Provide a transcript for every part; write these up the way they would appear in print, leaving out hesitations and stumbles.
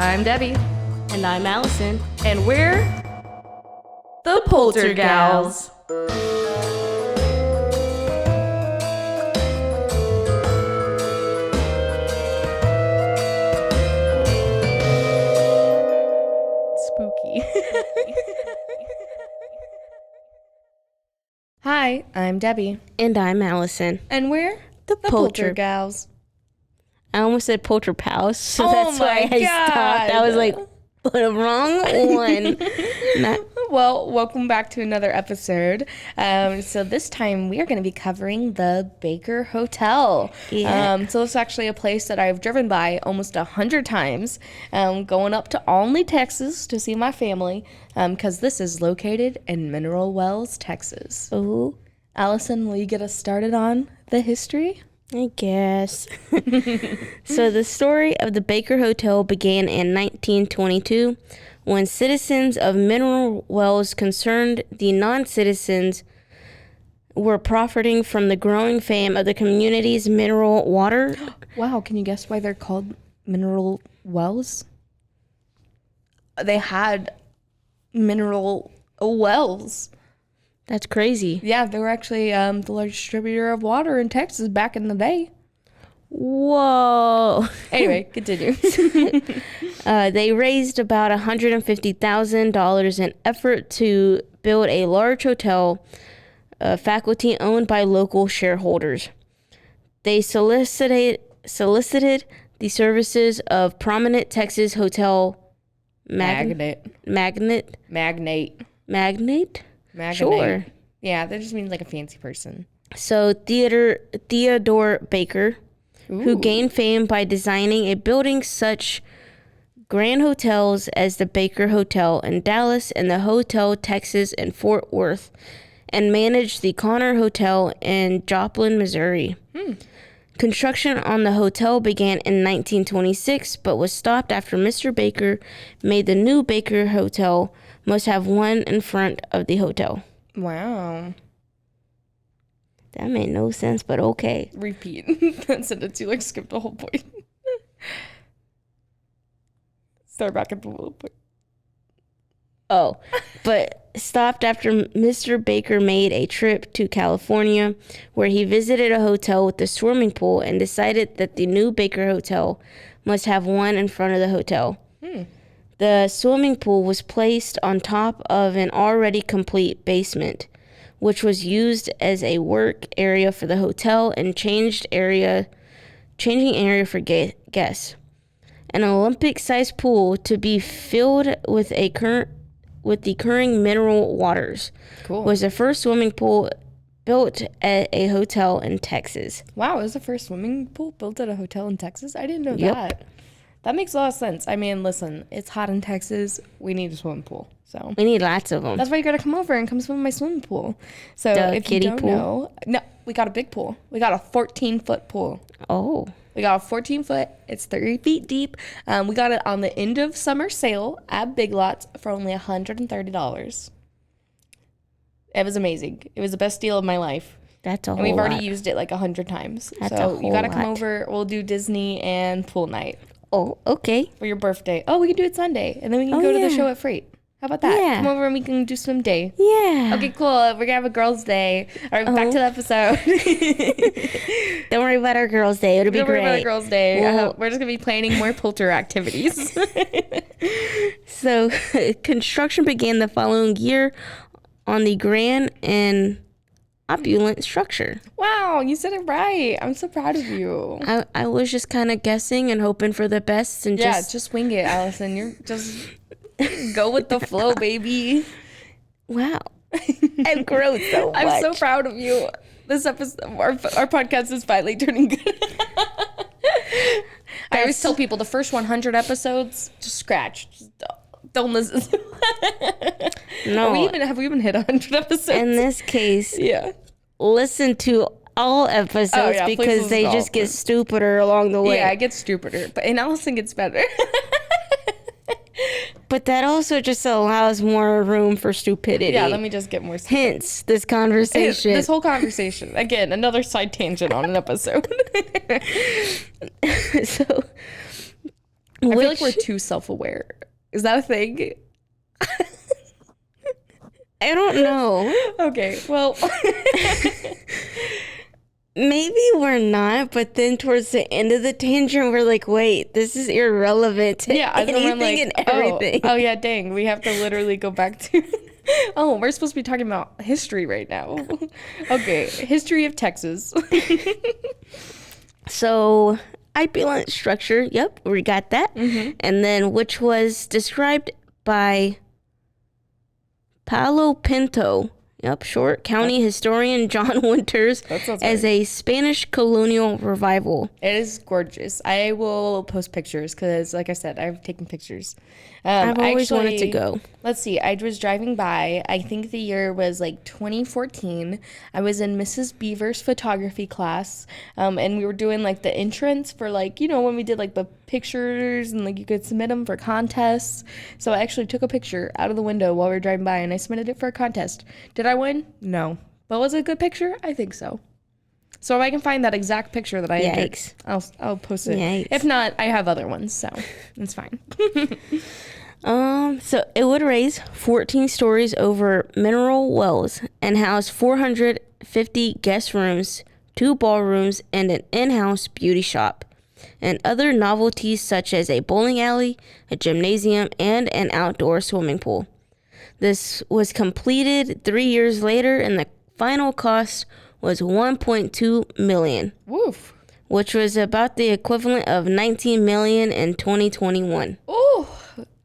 I'm Debbie. And I'm Allison. And we're the Poltergals. Spooky. Hi, I'm Debbie. And I'm Allison. And we're The Poltergals. I almost said Polterpals, so Oh that's why my I stopped. I was like, the wrong one. Well, welcome back to another episode. So this time we are going to be covering the Baker Hotel. Yeah. So it's actually a place that I've driven by almost 100 times, going up to Olney, Texas to see my family, because this is located in Mineral Wells, Texas. Oh, Allison, will you get us started on the history? I guess. So the story of the Baker Hotel began in 1922 when citizens of Mineral Wells concerned the non-citizens were profiting from the growing fame of the community's mineral water. Wow, can you guess why they're called Mineral Wells? They had mineral wells. That's crazy. Yeah, they were actually the largest distributor of water in Texas back in the day. Whoa. Anyway, continue. They raised about $150,000 in effort to build a large hotel, faculty owned by local shareholders. They solicited the services of prominent Texas hotel magnate. Sure. Yeah, that just means like a fancy person. So Theodore Baker, who Ooh. gained fame by designing a building such grand hotels as the Baker Hotel in Dallas and the Hotel Texas in Fort Worth, and managed the Connor Hotel in Joplin, Missouri. Construction on the hotel began in 1926, but was stopped after Mr. Baker made the new Baker Hotel must have one in front of the hotel. Wow. That made no sense, but okay. Repeat. That sentence, you like skipped the whole point. Start back at the whole point. Oh, but stopped after Mr. Baker made a trip to California where he visited a hotel with a swimming pool and decided that the new Baker Hotel must have one in front of the hotel. The swimming pool was placed on top of an already complete basement, which was used as a work area for the hotel and changing area for guests. An Olympic-sized pool to be filled with the current mineral waters. Cool. Was the first swimming pool built at a hotel in Texas. Wow, it was the first swimming pool built at a hotel in Texas? I didn't know Yep. that. That makes a lot of sense. I mean, listen, it's hot in Texas. We need a swimming pool. So We need lots of them. that's why you got to come over and come swim in my swimming pool. So The if kiddie you don't pool? know, no, we got a big pool. We got a 14-foot pool. Oh, We got a 14-foot. It's 30 feet deep. We got it on the end of summer sale at Big Lots for only $130. It was amazing. It was the best deal of my life. that's a And whole we've already lot. used it like 100 times. That's so a you got to whole come lot. over. We'll do Disney and pool night Oh, okay. for your birthday. Oh, we can do it Sunday. And then we can Oh, go to the yeah. show at Freight. How about that? Yeah. Come over and we can do swim day. Yeah. Okay, cool. We're going to have a girls' day. All right, back to the episode. Don't worry about our girls' day. It'll be Don't worry great. about a girls' day. Well- We're just going to be planning more polter activities. So, construction began the following year on the grand and opulent structure. Wow, you said it right. I'm so proud of you. I was just kind of guessing and hoping for the best and Yeah, just wing it, Allison. You're just go with the flow, baby. wow. I've grown so much. I'm so proud of you. This episode, our podcast is finally turning good. I always tell people the first 100 episodes, just scratch. Just don't listen. No. Have we even hit 100 episodes? In this case, yeah. listen to all episodes Oh, yeah, please because listen they to all just of get them. stupider along the way. Yeah, it gets stupider, but and Allison gets better. But that also just allows more room for stupidity. Yeah, let me just get more. Hence this conversation. This whole conversation. Again, another side tangent on an episode. So I feel like Which- we're too self-aware. Is that a thing? I don't know. Okay, well, Maybe we're not, but then towards the end of the tangent, we're like, wait, this is irrelevant to yeah, and then anything we're like, and everything. Oh, yeah, dang, we have to literally go back to. Oh, we're supposed to be talking about history right now. Okay, history of Texas. So, opulent structure, yep, we got that. Mm-hmm. And then, which was described by Palo Pinto, yep, short county historian John Winters, That sounds as a Spanish colonial revival. It is gorgeous. I will post pictures because, like I said, I've taken pictures. I've always wanted to actually- go. Let's see. I was driving by. I think the year was like 2014. I was in Mrs. Beaver's photography class, and we were doing like the entrance for like, you know, when we did like the pictures and like you could submit them for contests. So I actually took a picture out of the window while we were driving by and I submitted it for a contest. Did I win? No. But was it a good picture? I think so. So if I can find that exact picture that I entered, Yikes. I'll post it. Yikes. If not, I have other ones, so it's fine. So it would raise 14 stories over mineral wells and house 450 guest rooms, 2 ballrooms, and an in-house beauty shop, and other novelties such as a bowling alley, a gymnasium, and an outdoor swimming pool. This was completed 3 years later, and the final cost was $1.2 million, Woof. which was about the equivalent of $19 million in 2021. Oh,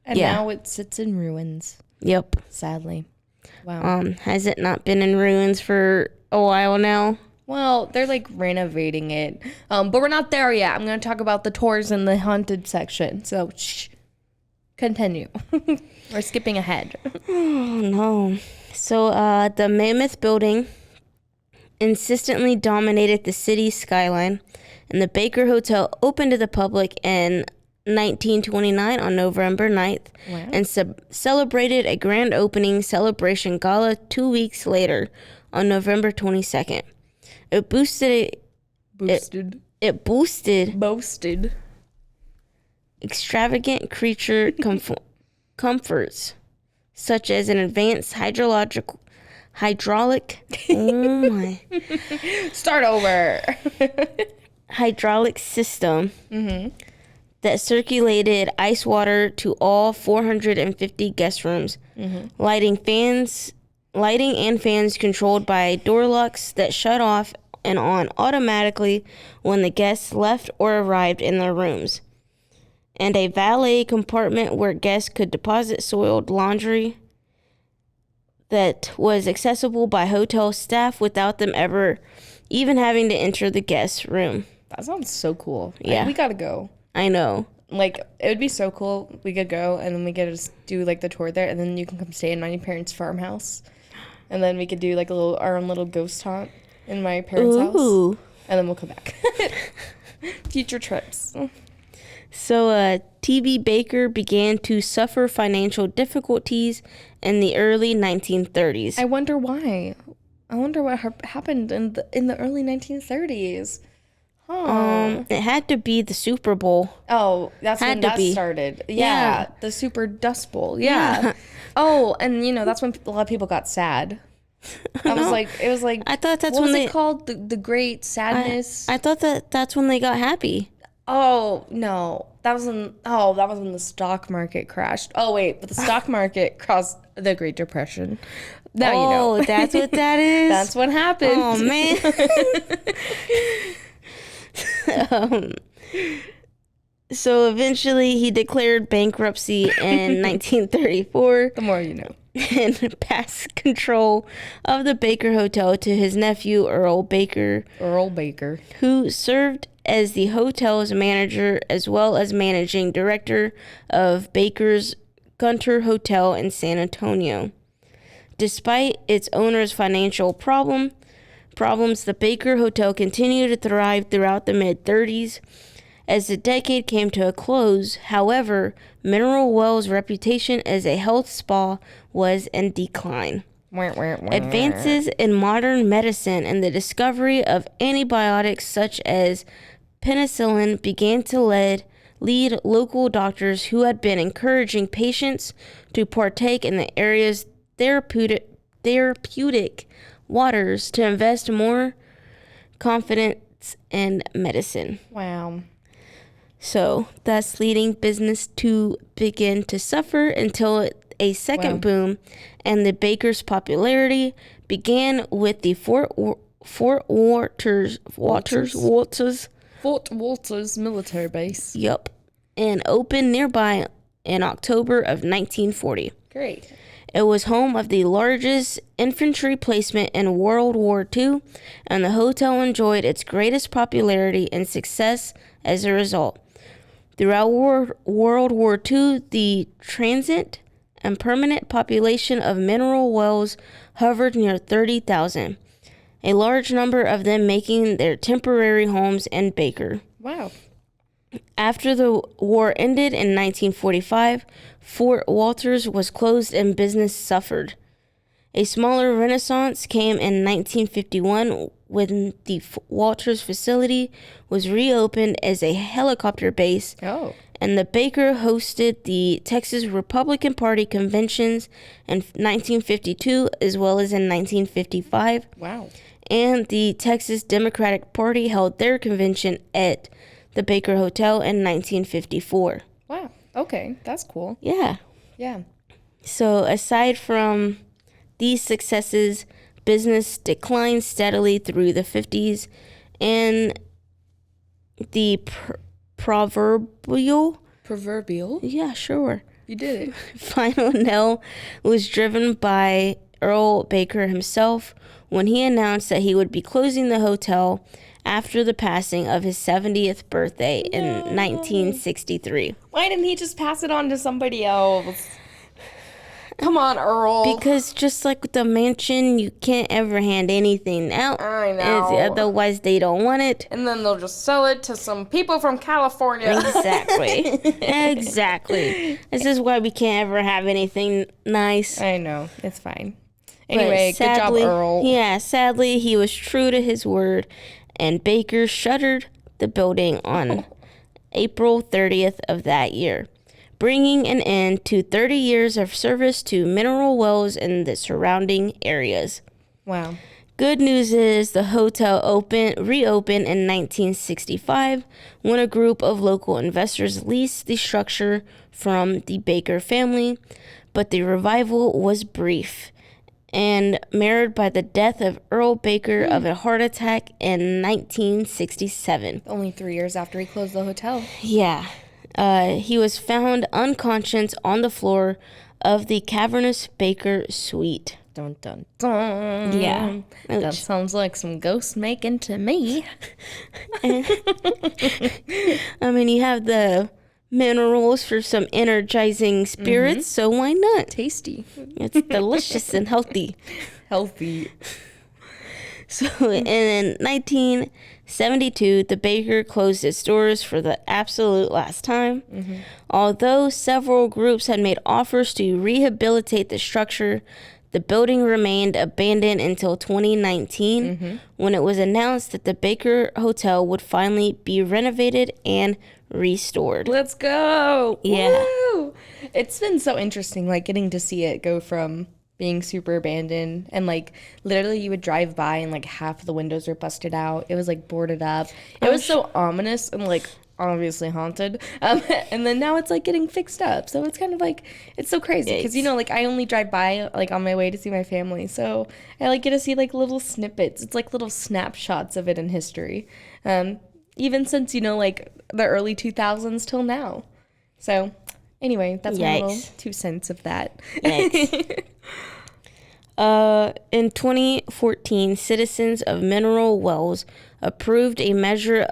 and Yeah. now it sits in ruins, Yep. sadly. Wow. Has it not been in ruins for a while now? Well, they're like renovating it, but we're not there yet. I'm going to talk about the tours in the haunted section. So, shh. Continue. We're skipping ahead. Oh no. So the Mammoth Building insistently dominated the city's skyline, and the Baker Hotel opened to the public in 1929 on November 9th, Wow. and celebrated a grand opening celebration gala 2 weeks later on November 22nd. It boosted Boasted. extravagant creature comforts, such as an advanced hydraulic oh my Start over. hydraulic system that circulated ice water to all 450 guest rooms, lighting and fans controlled by door locks that shut off and on automatically when the guests left or arrived in their rooms, and a valet compartment where guests could deposit soiled laundry that was accessible by hotel staff without them ever even having to enter the guest room. That sounds so cool. Yeah. We got to go. I know. Like, it would be so cool. We could go and then we could just do like the tour there and then you can come stay in my parents' farmhouse. And then we could do like our own little ghost haunt in my parents' house. Ooh. And then we'll come back. Future trips. So, T.B. Baker began to suffer financial difficulties in the early 1930s. I wonder why. I wonder what happened in the early 1930s. Huh. It had to be the Super Bowl. Oh, that's Had when to that be. started. Yeah, Yeah. the Super Dust Bowl. Yeah. Oh, and that's when a lot of people got sad. It was like I thought that's what when was they. it called? The Great Sadness. I thought that's when they got happy. Oh no, that was when the stock market crashed. Oh wait, but the stock market caused the Great Depression. Now you know. Oh, that's what that is. That's what happened. Oh man. So eventually he declared bankruptcy in 1934 The more you know. and passed control of the Baker Hotel to his nephew Earl Baker, Earl Baker. who served as the hotel's manager as well as managing director of Baker's Gunter Hotel in San Antonio. Despite its owner's financial problems, the Baker Hotel continued to thrive throughout the mid-30s. As the decade came to a close, however, Mineral Well's reputation as a health spa was in decline. Advances in modern medicine and the discovery of antibiotics such as penicillin began to lead lead local doctors who had been encouraging patients to partake in the area's therapeutic waters to invest more confidence in medicine. Wow. So that's leading business to begin to suffer until a second boom, and the Baker's popularity began with the Fort Walters military base. Yep, and opened nearby in October of 1940. Great. It was home of the largest infantry placement in World War II, and the hotel enjoyed its greatest popularity and success as a result. Throughout World War II, the transient and permanent population of Mineral Wells hovered near 30,000, a large number of them making their temporary homes in Baker. Wow. After the war ended in 1945, Fort Walters was closed and business suffered. A smaller renaissance came in 1951 when the Walters facility was reopened as a helicopter base. Oh. And the Baker hosted the Texas Republican Party conventions in 1952 as well as in 1955. Wow. And the Texas Democratic Party held their convention at the Baker Hotel in 1954. Wow. Okay. That's cool. Yeah. Yeah. So aside from these successes, business declined steadily through the 50s, and the proverbial, yeah, sure, you did it, final nail was driven by Earl Baker himself when he announced that he would be closing the hotel after the passing of his 70th birthday in 1963. Why didn't he just pass it on to somebody else? Come on, Earl. Because just like with the mansion, you can't ever hand anything out. I know. Otherwise, they don't want it. And then they'll just sell it to some people from California. Exactly. Exactly. This is why we can't ever have anything nice. I know. It's fine. Anyway, sadly, good job, Earl. Yeah, sadly, he was true to his word, and Baker shuttered the building on April 30th of that year, bringing an end to 30 years of service to Mineral Wells and the surrounding areas. Wow. Good news is the hotel reopened in 1965 when a group of local investors leased the structure from the Baker family, but the revival was brief and marred by the death of Earl Baker of a heart attack in 1967. Only 3 years after he closed the hotel. Yeah. He was found unconscious on the floor of the cavernous Baker suite. Dun, dun, dun. Yeah. That sounds like some ghost making to me. I mean, you have the minerals for some energizing spirits, so why not? Tasty. It's delicious and healthy. Healthy. So in 1972, the Baker closed its doors for the absolute last time. Although several groups had made offers to rehabilitate the structure, the building remained abandoned until 2019, when it was announced that the Baker Hotel would finally be renovated and restored. Let's go. Yeah. Woo! It's been so interesting, like, getting to see it go from being super abandoned, and like literally you would drive by and like half of the windows were busted out. It was like boarded up. It was so ominous and like obviously haunted. And then now it's like getting fixed up. So it's kind of like, it's so crazy because, you know, like I only drive by like on my way to see my family. So I like get to see like little snippets. It's like little snapshots of it in history. Even since, you know, like the early 2000s till now. So anyway, that's my little 2 cents of that. In 2014, citizens of Mineral Wells approved a measure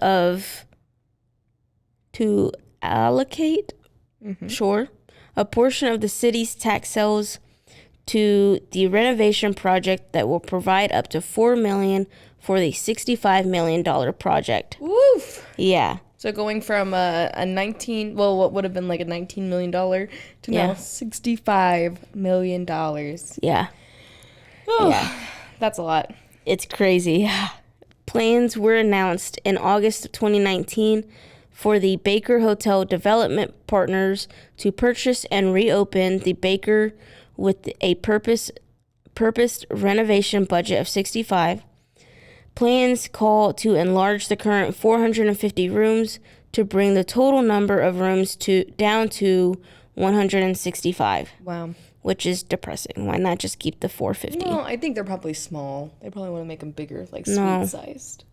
to allocate, a portion of the city's tax sales to the renovation project that will provide up to $4 million for the $65 million project. Woof! Yeah. So going from what would have been like a $19 million to now $65 million. Yeah. Oh, yeah. That's a lot. It's crazy. Plans were announced in August of 2019 for the Baker Hotel Development Partners to purchase and reopen the Baker with a purposed renovation budget of 65. Plans call to enlarge the current 450 rooms to bring the total number of rooms down to 165. Wow. Which is depressing. Why not just keep the 450? No, I think they're probably small. They probably want to make them bigger, like No. suite-sized.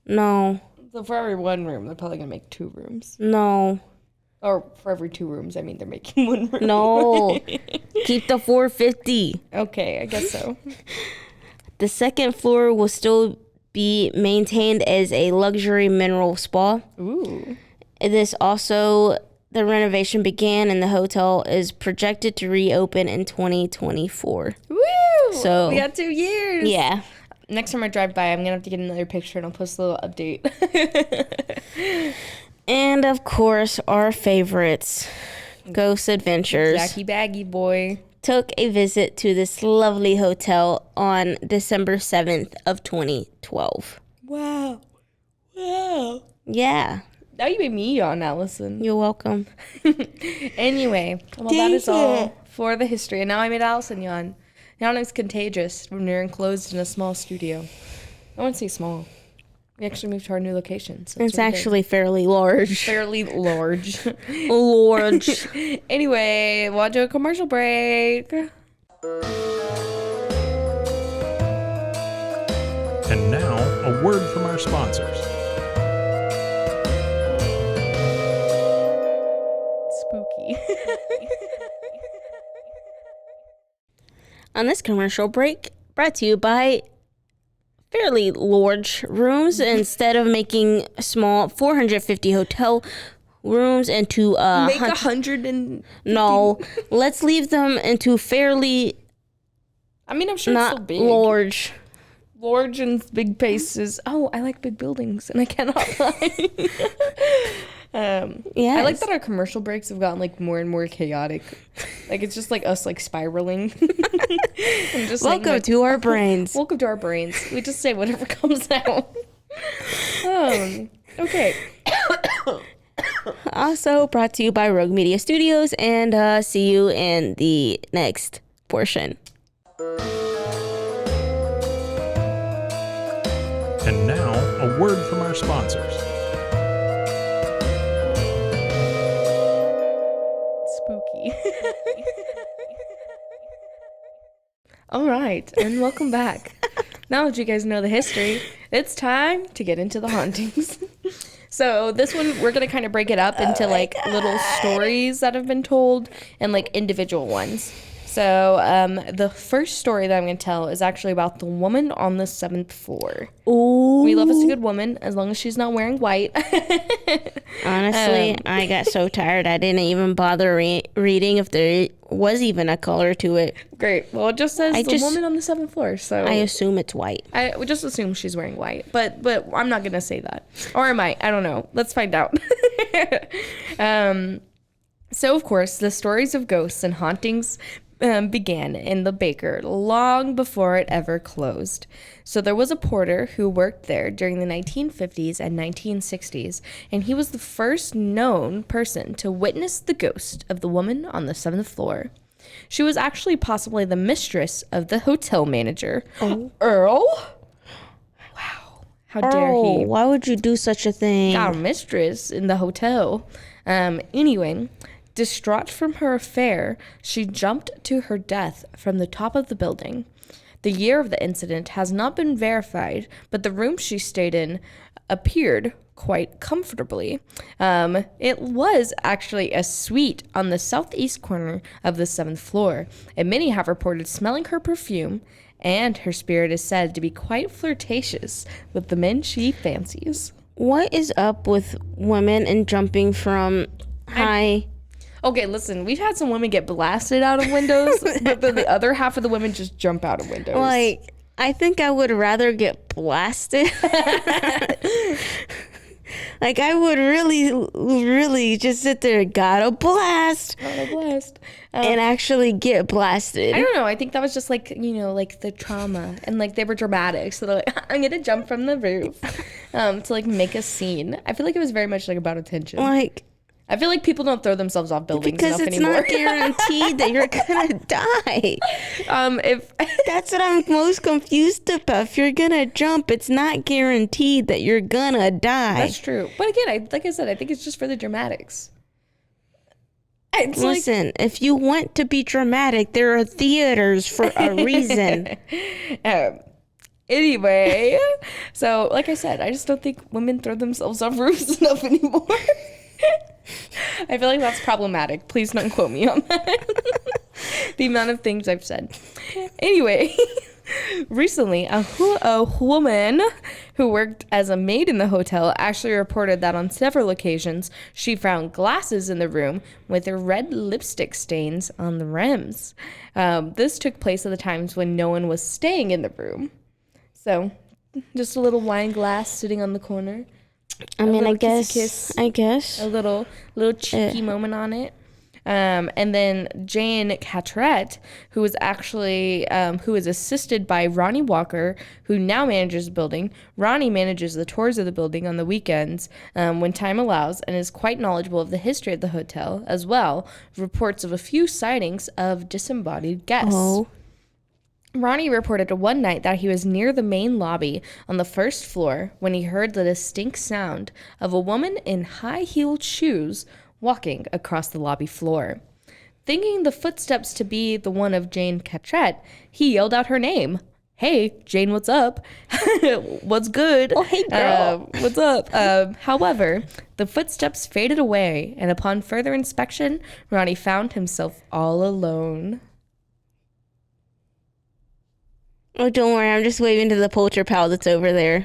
No. So for every one room, they're probably going to make 2 rooms. No. Or for every 2 rooms, I mean, they're making 1 room. No. Keep the 450. Okay, I guess so. The second floor will still be maintained as a luxury mineral spa. Ooh. This also, the renovation began and the hotel is projected to reopen in 2024. Woo! So, we got 2 years. Yeah. Next time I drive by, I'm going to have to get another picture and I'll post a little update. And of course, our favorites, Ghost Adventures, Jackie Baggy Boy. took a visit to this lovely hotel on December 7th of 2012. Wow. Wow. Yeah. Now you made me yawn, Allison. You're welcome. Anyway, well, that is all for the history. And now I made Allison yawn. Yawning contagious when you're enclosed in a small studio. I wouldn't say small. We actually moved to our new location. So It's really big. actually fairly large. Fairly large. Large. Anyway, we'll do a commercial break. And now, a word from our sponsors. Spooky. On this commercial break, brought to you by fairly large rooms. Instead of making small 450 hotel rooms into Make 100 and... no, let's leave them into fairly I mean, I'm sure it's still not big. large. Large and big places. Oh, I like big buildings, and I cannot lie. Yes. I like that our commercial breaks have gotten like more and more chaotic. Like it's just like us like spiraling. I'm just saying, Welcome like, to our brains. welcome to our brains. We just say whatever comes out. Okay. Also brought to you by Rogue Media Studios, and see you in the next portion. And now, a word from our sponsors. Spooky. All right, and welcome back. Now that you guys know the history, it's time to get into the hauntings. So this one, we're going to kind of break it up into like little stories that have been told and like individual ones. So the first story that I'm going to tell is actually about the woman on the 7th floor. Ooh. We love us a good woman as long as she's not wearing white. Honestly, I got so tired I didn't even bother reading if there was even a color to it. Great. Well, it just says I the just- woman on the 7th floor. So I assume it's white. I would just assume she's wearing white, but I'm not gonna say that, or am I? I don't know. Let's find out. So of course, the stories of ghosts and hauntings began in the Baker long before it ever closed. So there was a porter who worked there during the 1950s and 1960s, and he was the first known person to witness the ghost of the woman on the 7th floor. She was actually possibly the mistress of the hotel manager, Earl. Wow, how dare he? Why would you do such a thing? Got a mistress in the hotel. Anyway, distraught from her affair, she jumped to her death from the top of the building. The year of the incident has not been verified, but the room she stayed in appeared quite comfortably. It was actually a suite on the southeast corner of the 7th floor, and many have reported smelling her perfume, and her spirit is said to be quite flirtatious with the men she fancies. What is up with women and jumping from high? Okay, listen, we've had some women get blasted out of windows, but then the other half of the women just jump out of windows. Like, I think I would rather get blasted. Like, I would really just sit there, got a blast, What a blast. and actually get blasted. I don't know. I think that was just like, like the trauma, and like they were dramatic. So they're like, I'm gonna jump from the roof, to like make a scene. I feel like it was very much like about attention. Like, I feel like people don't throw themselves off buildings because enough it's anymore. not guaranteed that you're gonna die. If That's what I'm most confused about. If you're gonna jump, it's not guaranteed that you're gonna die. that's true, but again, like I said, I think it's just for the dramatics. It's like, Listen, if you want to be dramatic, there are theaters for a reason. anyway, so like I said, I just don't think women throw themselves off roofs enough anymore. I feel like that's problematic. Please don't quote me on that. The amount of things I've said. Anyway, recently, a woman who worked as a maid in the hotel actually reported that on several occasions she found glasses in the room with red lipstick stains on the rims. This took place at the times when no one was staying in the room. So, just a little wine glass sitting on the corner. I mean, I little kissy kiss. guess. A little cheeky moment on it. And then Jane Carteret, who was actually who is assisted by Ronnie Walker, who now manages the building. Ronnie manages the tours of the building on the weekends when time allows, and is quite knowledgeable of the history of the hotel as well. Reports of a few sightings of disembodied guests. Oh. Ronnie reported one night that he was near the main lobby on the first floor when he heard the distinct sound of a woman in high-heeled shoes walking across the lobby floor. Thinking the footsteps to be the one of Jane Carteret, he yelled out her name. Hey, Jane, what's up? What's good? Oh, hey, girl. What's up? However, the footsteps faded away, and upon further inspection, Ronnie found himself all alone. Oh, don't worry. I'm just waving to the poultry pal that's over there.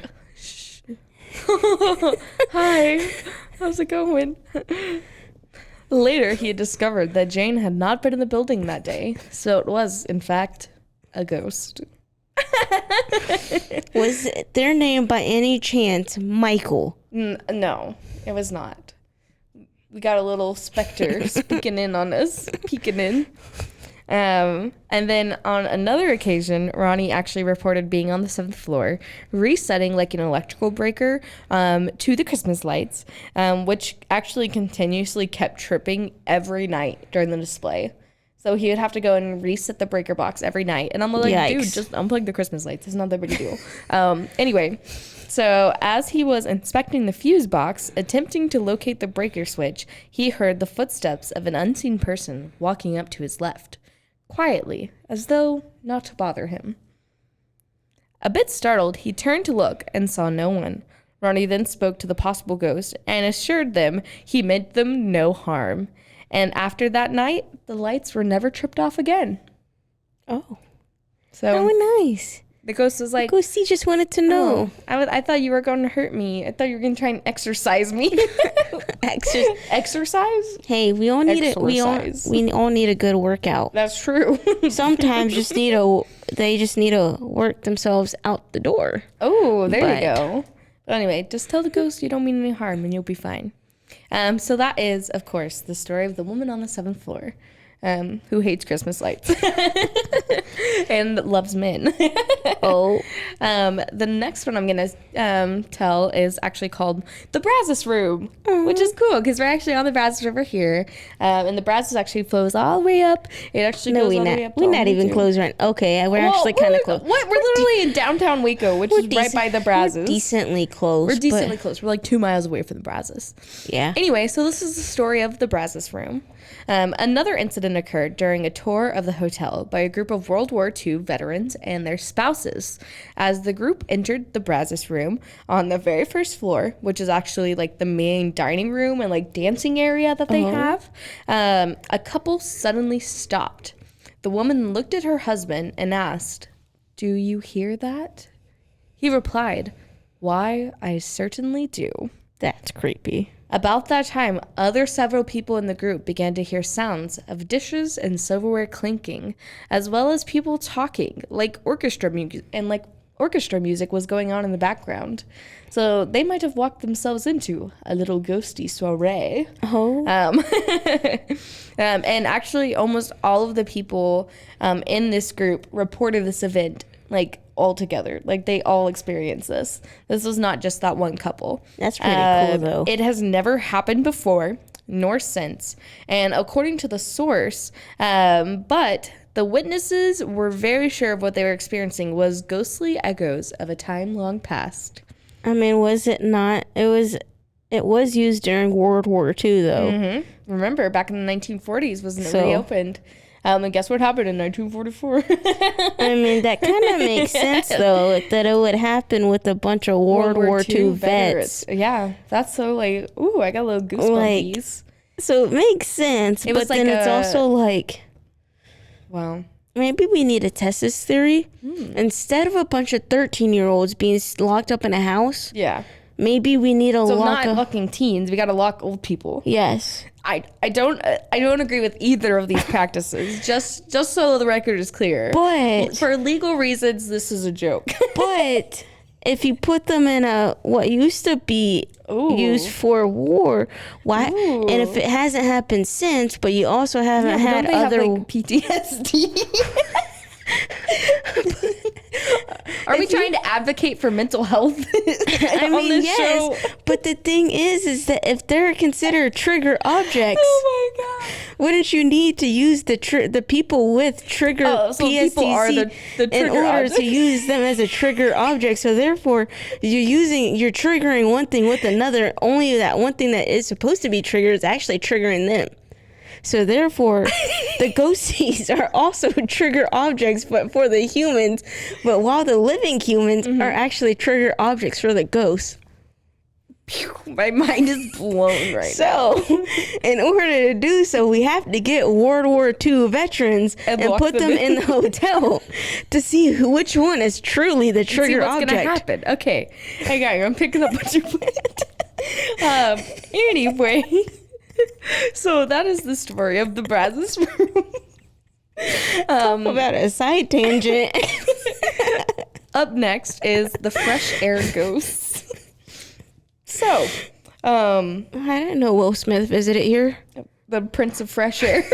Hi, how's it going? Later, he had discovered that Jane had not been in the building that day, so it was, in fact, a ghost. Was their name by any chance Michael? No, it was not. We got a little specter speaking in on us, peeking in. And then on another occasion, Ronnie actually reported being on the 7th floor, resetting like an electrical breaker to the Christmas lights, which actually continuously kept tripping every night during the display. So he would have to go and reset the breaker box every night. And I'm like, Yikes. dude, just unplug the Christmas lights. It's not that big a deal. Anyway, so as he was inspecting the fuse box, attempting to locate the breaker switch, he heard the footsteps of an unseen person walking up to his left. Quietly, as though not to bother him. A bit startled, he turned to look and saw no one. Ronnie then spoke to the possible ghost and assured them he meant them no harm. And after that night, the lights were never tripped off again. Oh. So Oh, nice. the ghost was like, Ghosty just wanted to know. I thought you were going to hurt me. I thought you were going to try and exorcise me. Exercise? Hey, we all need it. Exercise. We all need a good workout. That's true. Sometimes they just need to work themselves out the door. Oh, there you But- go. But anyway, just tell the ghost you don't mean any harm and you'll be fine. So that is, of course, the story of the woman on the 7th floor who hates Christmas lights and loves men. Oh. The next one I'm going to tell is actually called The Brazos Room, which is cool because we're actually on the Brazos River here. And the Brazos actually flows all the way up. It actually No, goes we all the not. way up to We're not even Almonte. close right. Okay, we're actually kind of close. What? We're literally in downtown Waco, which is right by the Brazos. We're decently close. We're decently but- close. We're like 2 miles away from the Brazos. Yeah. Anyway, so this is the story of the Brazos Room. Another incident occurred during a tour of the hotel by a group of World War II veterans and their spouses. As the group entered the Brazos Room on the very first floor, which is actually like the main dining room and like dancing area that they have, a couple suddenly stopped. The woman looked at her husband and asked, "Do you hear that?" He replied, "Why, I certainly do." That's creepy. About that time, several people in the group began to hear sounds of dishes and silverware clinking, as well as people talking, like orchestra music and like orchestra music was going on in the background. So they might have walked themselves into a little ghosty soiree. Oh. And actually, almost all of the people in this group reported this event, like, all together. Like, they all experienced this. This was not just that one couple. That's pretty cool, though. It has never happened before, nor since. And according to the source, but the witnesses were very sure of what they were experiencing was ghostly echoes of a time long past. I mean, was it not? It was used during World War II, though. Mm-hmm. Remember, back in the 1940s, wasn't it So- reopened? And guess what happened in 1944? I mean, that kind of makes sense, though, that it would happen with a bunch of World War II vets. Yeah, that's so like, ooh, I got a little goosebumps. So it makes sense, It but was then like it's a- also like, Wow. maybe we need to test this theory. Instead of a bunch of 13-year-olds being locked up in a house, Yeah. maybe we need to So lock not up. locking teens, we got to lock old people. Yes. I don't agree with either of these practices. Just so the record is clear. But For legal reasons, this is a joke. but if you put them in a what used to be Ooh. used for war, why? Ooh. And if it hasn't happened since, but you also haven't had Don't they other. have, like, PTSD? Are we trying to advocate for mental health I on mean, this yes, show? but the thing is that if they're considered trigger objects, Oh my god. wouldn't you need to use the people with trigger Oh, so PSTC people are the in trigger order objects. to use them as a trigger object? So therefore, you're triggering one thing with another. Only that one thing that is supposed to be triggered is actually triggering them. So therefore, the ghosties are also trigger objects, but for the humans. But while the living humans are actually trigger objects for the ghosts. My mind is blown right now. So, in order to do so, we have to get World War II veterans And and lock put them them in. in the hotel to see which one is truly the See trigger what's gonna object. happen. Okay, hang on, I'm picking up what you put. Anyway, so that is the story of the Brazos room. About a side tangent. Up next is the fresh air ghosts. So, I didn't know Will Smith visited here. the Prince of Fresh Air.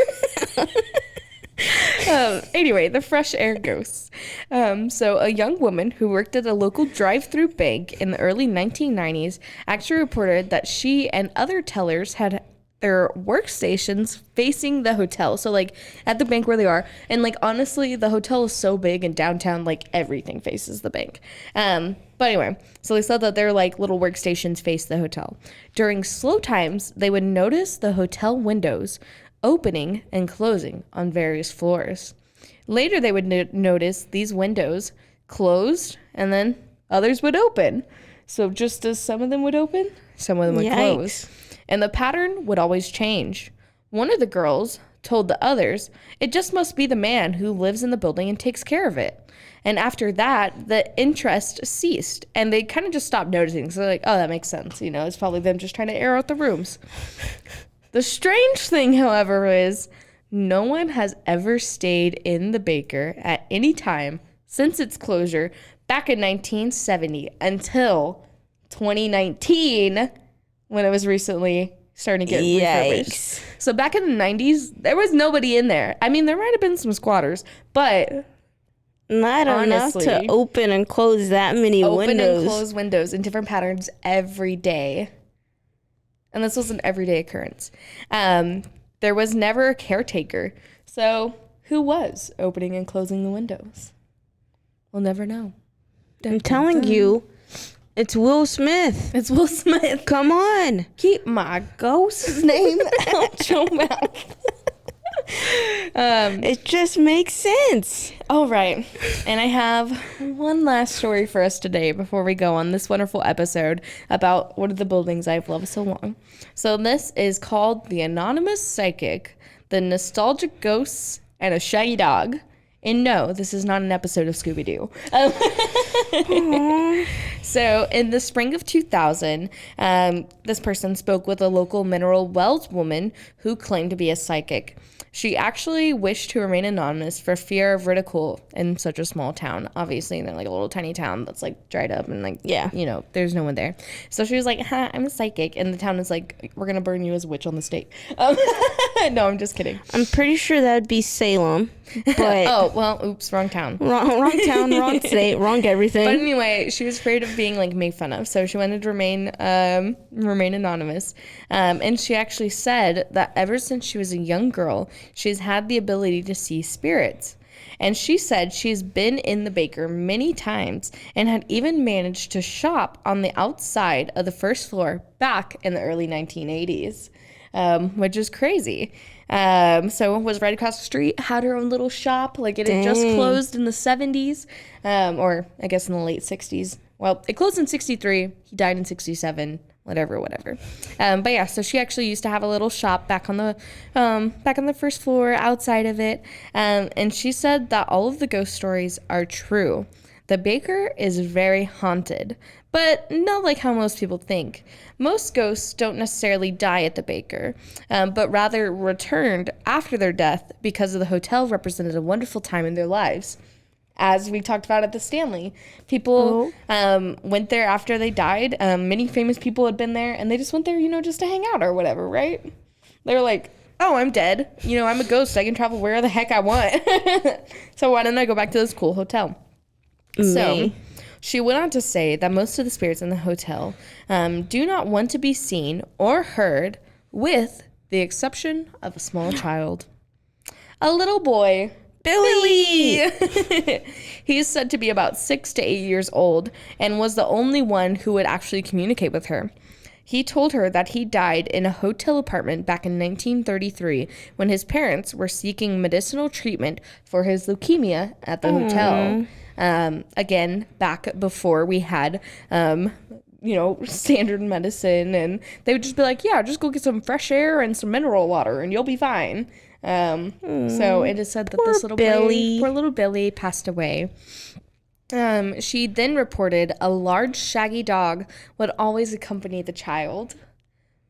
Anyway, the fresh air ghosts. So a young woman who worked at a local drive-through bank in the early 1990s actually reported that she and other tellers had their workstations facing the hotel. So like at the bank where they are. And like honestly, the hotel is so big in downtown, like everything faces the bank. But anyway, so they said that their like little workstations face the hotel. During slow times, they would notice the hotel windows opening and closing on various floors. Later, they would notice these windows closed and then others would open. So just as some of them would open, some of them would close. And the pattern would always change. One of the girls told the others, it just must be the man who lives in the building and takes care of it. And after that, the interest ceased and they kind of just stopped noticing. So they're like, oh, that makes sense. You know, it's probably them just trying to air out the rooms. The strange thing, however, is no one has ever stayed in the Baker at any time since its closure back in 1970 until 2019 when it was recently starting to get refurbished. Yikes. So back in the 90s, there was nobody in there. I mean, there might have been some squatters, but Not enough Honestly. to open and close that many open windows. and close windows in different patterns every day. And this was an everyday occurrence. There was never a caretaker. So who was opening and closing the windows? We'll never know. I'm telling you, it's Will Smith. It's Will Smith. Come on. Keep my ghost's name out your mouth. It just makes sense. All right. And I have one last story for us today before we go on this wonderful episode about one of the buildings I've loved so long. So this is called The Anonymous Psychic, The Nostalgic Ghosts, and a Shaggy Dog. And no, this is not an episode of Scooby-Doo. So in the spring of 2000, this person spoke with a local Mineral Wells woman who claimed to be a psychic. She actually wished to remain anonymous for fear of ridicule in such a small town. Obviously, they're like a little tiny town that's like dried up and like, Yeah. you know, there's no one there. So she was like, I'm a psychic. And the town is like, we're going to burn you as a witch on the stake. No, I'm just kidding. I'm pretty sure that'd be Salem, but Oh, well, oops, wrong town. wrong town, wrong state, wrong everything. But anyway, she was afraid of being like made fun of, so she wanted to remain anonymous. And she actually said that ever since she was a young girl, she's had the ability to see spirits. And she said she's been in the Baker many times and had even managed to shop on the outside of the first floor back in the early 1980s, which is crazy. So was right across the street, had her own little shop. Like it had just closed in the 70s, or I guess in the late 60s. Well, it closed in 63. He died in 67. Whatever. But yeah, so she actually used to have a little shop back on the first floor outside of it. And she said that all of the ghost stories are true. The Baker is very haunted, but not like how most people think. Most ghosts don't necessarily die at the Baker, but rather returned after their death because the hotel represented a wonderful time in their lives. As we talked about at the Stanley, people went there after they died. Many famous people had been there, and they just went there, just to hang out or whatever, right? They were like, oh, I'm dead. I'm a ghost. I can travel where the heck I want. So why don't I go back to this cool hotel? So she went on to say that most of the spirits in the hotel do not want to be seen or heard, with the exception of a small child. A little boy, Billy. He is said to be about 6 to 8 years old and was the only one who would actually communicate with her. He told her that he died in a hotel apartment back in 1933 when his parents were seeking medicinal treatment for his leukemia at the hotel. Again, back before we had, standard medicine, and they would just be like, yeah, just go get some fresh air and some mineral water and you'll be fine. So it is said that this little Billy. poor little Billy passed away. She then reported a large shaggy dog would always accompany the child,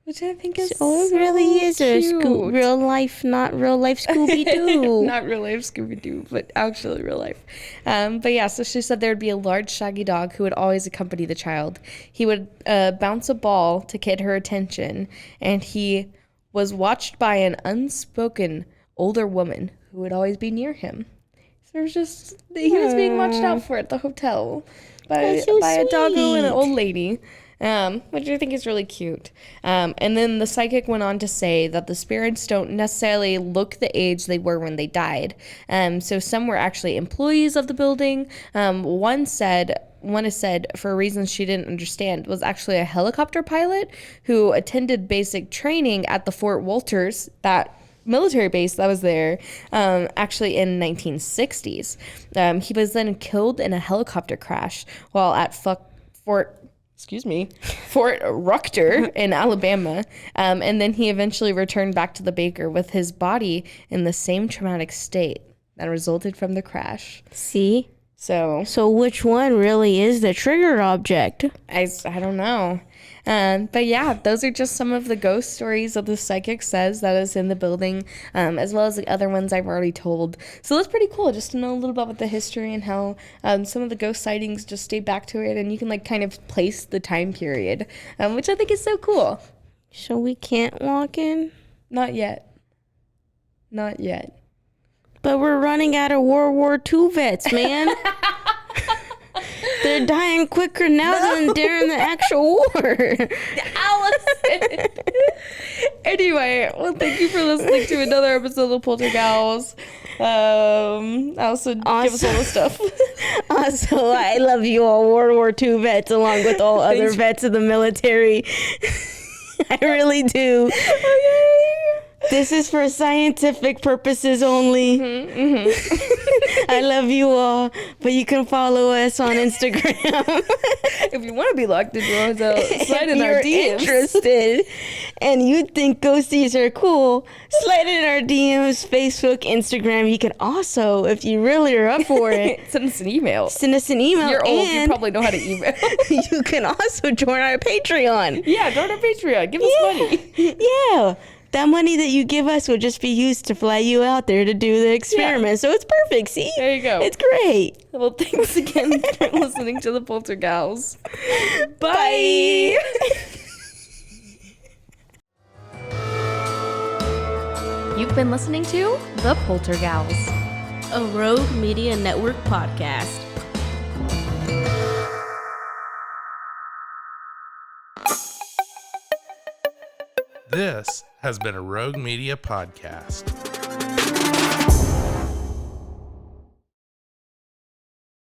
which I think is Oh, it so really is a cute. real life, not real life Scooby-Doo. Not real life Scooby-Doo, but actually real life. But yeah, so she said there would be a large shaggy dog who would always accompany the child. He would bounce a ball to get her attention, and he was watched by an unspoken older woman who would always be near him. So it was just, he was being watched out for at the hotel by That's so a doggo and an sweet. old lady. Which I think is really cute. And then the psychic went on to say that the spirits don't necessarily look the age they were when they died. So some were actually employees of the building. One is said, for reasons she didn't understand, was actually a helicopter pilot who attended basic training at the Fort Walters, that military base that was there, actually in 1960s. He was then killed in a helicopter crash while at Fort Rucker in Alabama. And then he eventually returned back to the Baker with his body in the same traumatic state that resulted from the crash. See? So So which one really is the trigger object? I don't know. But yeah, those are just some of the ghost stories that the psychic says that is in the building, as well as the other ones I've already told. So that's pretty cool just to know a little bit about the history and how some of the ghost sightings just stay back to it, and you can like kind of place the time period, which I think is so cool. So we can't walk in? Not yet. But we're running out of World War II vets, man. They're dying quicker now than during the actual war. Allison. Anyway, well, thank you for listening to another episode of Poltergals. Allison, give us all the stuff. Also, I love you all World War II vets along with all other Thanks. vets of the military. I really do. Okay. This is for scientific purposes only. I love you all, but you can follow us on Instagram. If you want to be locked into a hotel, slide in If our you're DMs. interested and you think ghosties are cool, slide in our DMs, Facebook, Instagram. You can also, if you really are up for it, Send us an email. send us an email. You're old. You and probably know how to email. you can also join our Patreon. Yeah, join our Patreon. Give us money. Yeah. That money that you give us will just be used to fly you out there to do the experiment. So it's perfect. See? There you go. It's great. Well, thanks again for listening to the Poltergals. Bye. You've been listening to the Poltergals. A Rogue Media Network podcast. This has been a Rogue Media podcast.